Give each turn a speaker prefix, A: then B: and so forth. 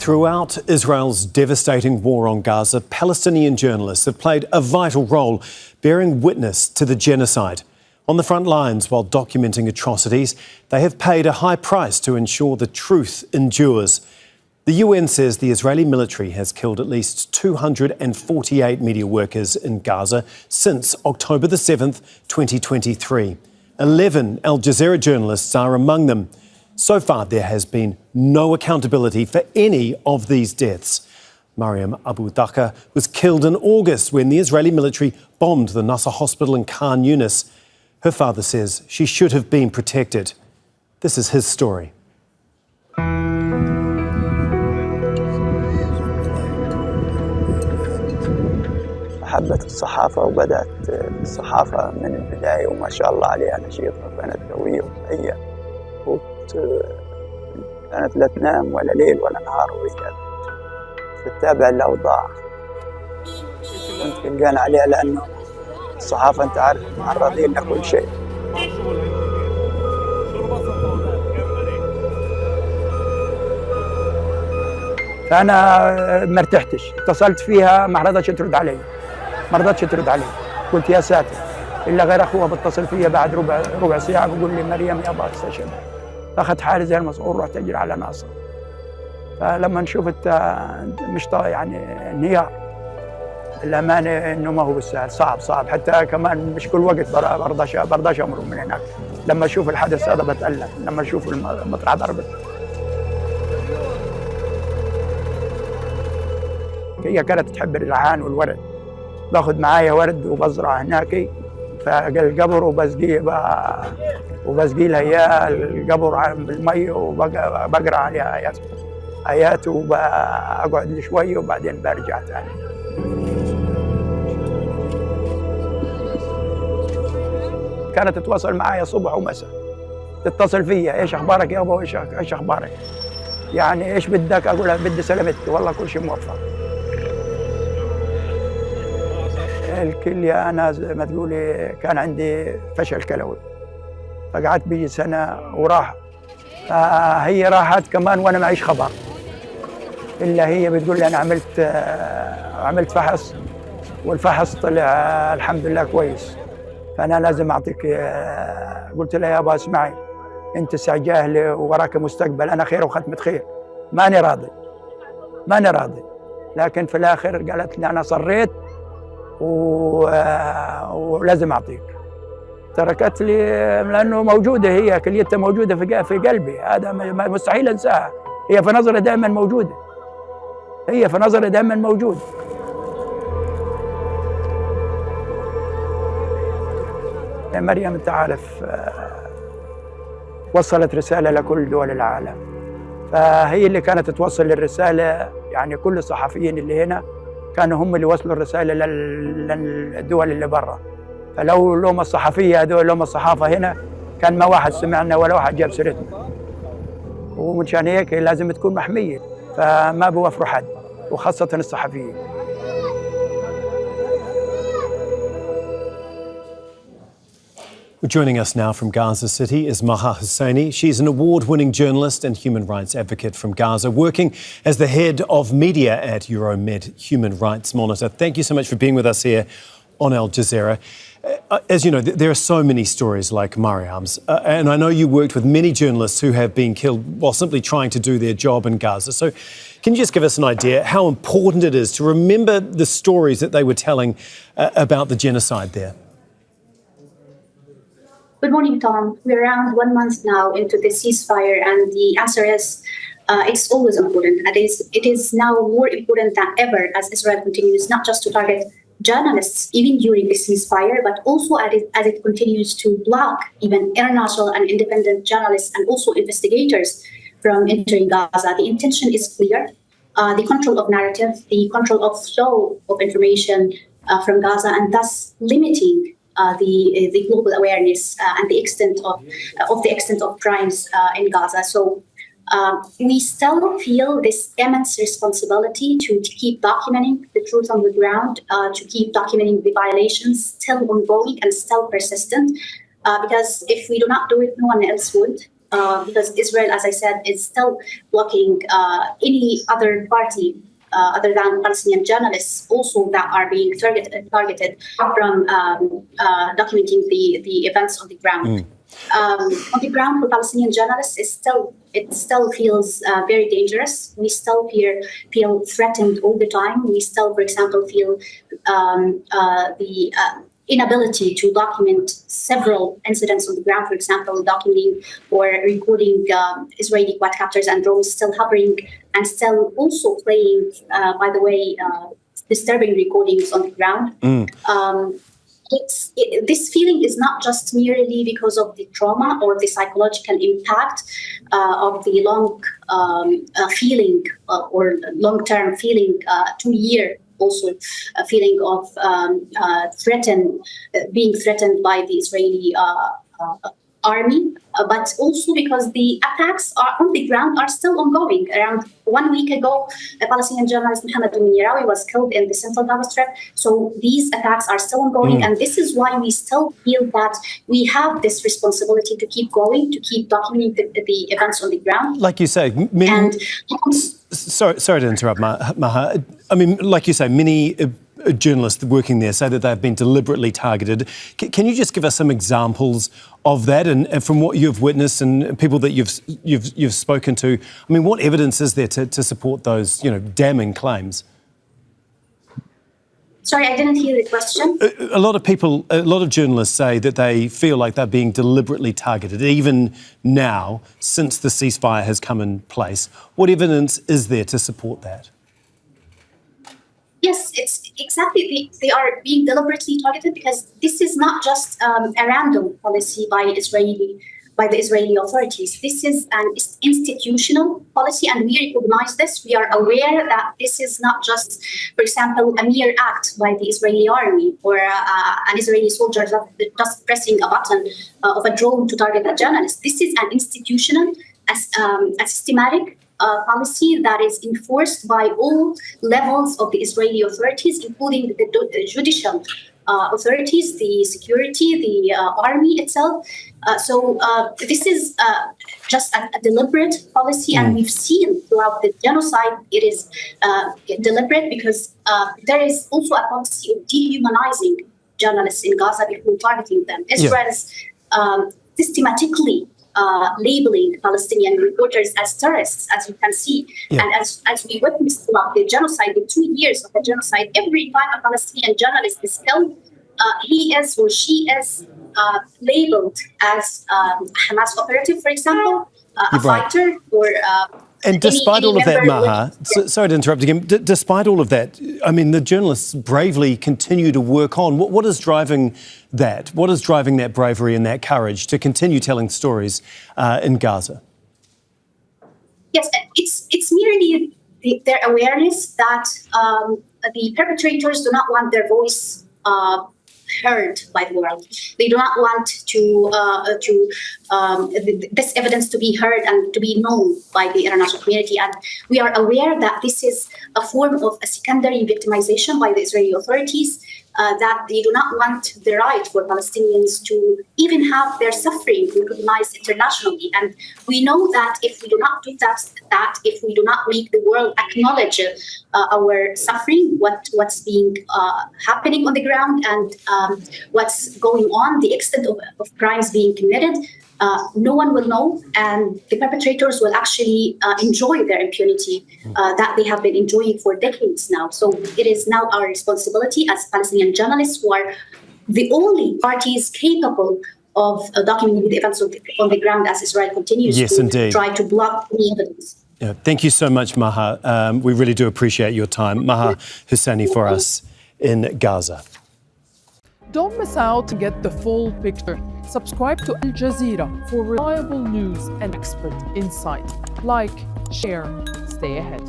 A: Throughout Israel's devastating war on Gaza, Palestinian journalists have played a vital role, bearing witness to the genocide. On the front lines while documenting atrocities, they have paid a high price to ensure the truth endures. The UN says the Israeli military has killed at least 248 media workers in Gaza since October the 7th, 2023. 11 Al Jazeera journalists are among them. So far, there has been no accountability for any of these deaths. Mariam Abu Daqqa was killed in August when the Israeli military bombed the Nasser Hospital in Khan Younis. Her father says she should have been protected. This is his story.
B: حبت الصحافة وبدأت الصحافة من البداية وما شاء الله عليها نشيطة وكانت قوية وحية. كانت لا تنام ولا ليل ولا نهار وهي تتابع الأوضاع. كنت قلقان عليها لأنه الصحافة أنت عارف معرضين لكل شيء. فأنا ما ارتحتش، اتصلت فيها ما رضتش ترد علي. قلت يا ساتر، إلا غير أخوها بتصل فيها بعد ربع ساعة بيقول لي مريم يابا استشهد. فأخذت حالي زي المسؤول ورحت أجري على ناصر. فلما شفت مش يعني انهيار. الأمانة إنه ما هو بالسهل، صعب حتى كمان مش كل وقت برضاش أمر من هناك. لما أشوف الحدث هذا بتألم، لما أشوف المطرح ضربت. هي كانت تحب الريحان والورد، باخذ معايا ورد وبزرع هناك فالقبر وبسقي لها اياه القبر بالمي وبقرا عليها ايات وبقعد لي شويه وبعدين برجع ثاني. كانت تتواصل معايا صبح ومساء، تتصل فيا ايش اخبارك يابا ايش اخبارك؟ يعني ايش بدك؟ اقول لها بدي سلامتك والله كل شيء موفق. الكلية أنا زي ما تقولي كان عندي فشل كلوي، فقعدت بيجي سنة وراح. هي راحت كمان وأنا معيش خبر، إلا هي بتقول لي أنا عملت فحص والفحص طلع الحمد لله كويس، فأنا لازم أعطيك. قلت لها يابا اسمعي، أنت جاهلة ووراك مستقبل، أنا خير وختمة خير، ماني راضي. لكن في الآخر قالت لي أنا صريت ولازم أعطيك. تركت لي لأنه موجودة، هي كليتها موجودة في قلبي، هذا مستحيل أنساها. هي في نظري دائما موجودة. مريم أنت عارف وصلت رسالة لكل دول العالم، فهي اللي كانت توصل الرسالة. يعني كل الصحفيين اللي هنا كانوا هم اللي وصلوا الرسالة للدول اللي برا. فلو لوم الصحفية هذول لوم الصحافة هنا كان ما واحد سمعنا ولا واحد جاب سيرتنا. ومنشان هيك لازم تكون محمية، فما بوفروا حد وخاصة الصحفيين.
A: Joining us now from Gaza City is Maha Hussaini. She's an award-winning journalist and human rights advocate from Gaza, working as the head of media at Euromed Human Rights Monitor. Thank you so much for being with us here on Al Jazeera. As you know, there are so many stories like Mariam's, and I know you worked with many journalists who have been killed while simply trying to do their job in Gaza. So can you just give us an idea how important it is to remember the stories that they were telling about the genocide there?
C: Good morning, Tom. We're around 1 month now into the ceasefire, and the answer is it's always important. And it is now more important than ever as Israel continues not just to target journalists even during the ceasefire, but also as it continues to block even international and independent journalists and also investigators from entering Gaza. The intention is clear. The control of narrative, the control of flow of information from Gaza, and thus limiting the global awareness and the extent of crimes in Gaza. So we still feel this immense responsibility to keep documenting the truth on the ground, to keep documenting the violations still ongoing and still persistent, because if we do not do it, no one else would. because Israel, as I said, is still blocking any other party other than Palestinian journalists also that are being targeted from documenting the events on the ground. On the ground for Palestinian journalists, it still feels very dangerous. We still feel threatened all the time. We still, for example, feel the inability to document several incidents on the ground, for example, documenting or recording Israeli quadcopters and drones still hovering and still also playing, by the way, disturbing recordings on the ground. This feeling is not just merely because of the trauma or the psychological impact of the long feeling or long-term feeling, 2-year also a feeling of being threatened by the Israeli army, but also because the attacks on the ground are still ongoing. Around 1 week ago, a Palestinian journalist, Mohammed al-Munirawi, was killed in the central Gaza Strip. So these attacks are still ongoing, and this is why we still feel that we have this responsibility to keep going, to keep documenting the events on the ground.
A: Like you say, sorry to interrupt, Maha. I mean, like you say, many journalists working there say that they've been deliberately targeted. Can you just give us some examples of that, and from what you've witnessed and people that you've spoken to? I mean, what evidence is there to support those, damning claims?
C: Sorry, I didn't hear the question.
A: A lot of journalists say that they feel like they're being deliberately targeted, even now, since the ceasefire has come in place. What evidence is there to support that?
C: Yes, it's exactly. They are being deliberately targeted because this is not just a random policy by the Israeli authorities. This is an institutional policy, and we recognize this. We are aware that this is not just, for example, a mere act by the Israeli army or an Israeli soldier just pressing a button of a drone to target a journalist. This is an institutional, a systematic policy that is enforced by all levels of the Israeli authorities, including the judicial authorities, the security, the army itself. So this is just a deliberate policy, and we've seen throughout the genocide it is deliberate because there is also a policy of dehumanizing journalists in Gaza before targeting them. Israel is systematically labeling Palestinian reporters as terrorists, as you can see. And as we witnessed throughout the genocide, the 2 years of the genocide, every time a Palestinian journalist is killed, he is or she is labeled as a Hamas operative, for example, a fighter, or
A: and despite all of that, Maha, sorry to interrupt again, despite all of that, I mean, the journalists bravely continue to work on. What is driving that? What is driving that bravery and that courage to continue telling stories in Gaza?
C: Yes, it's merely their awareness that the perpetrators do not want their voice heard by the world. They do not want this evidence to be heard and to be known by the international community. And we are aware that this is a form of a secondary victimization by the Israeli authorities, that they do not want the right for Palestinians to even have their suffering recognized internationally. And we know that if we do not do that, if we do not make the world acknowledge our suffering, what's being happening on the ground, and what's going on, the extent of crimes being committed, no one will know, and the perpetrators will actually enjoy their impunity that they have been enjoying for decades now. So it is now our responsibility as Palestinian journalists, who are the only parties capable of documenting the events on the ground as Israel continues to try to block any evidence.
A: Yeah, thank you so much, Maha. We really do appreciate your time. Maha Hussaini for us in Gaza.
D: Don't miss out to get the full picture. Subscribe to Al Jazeera for reliable news and expert insight. Like, share, stay ahead.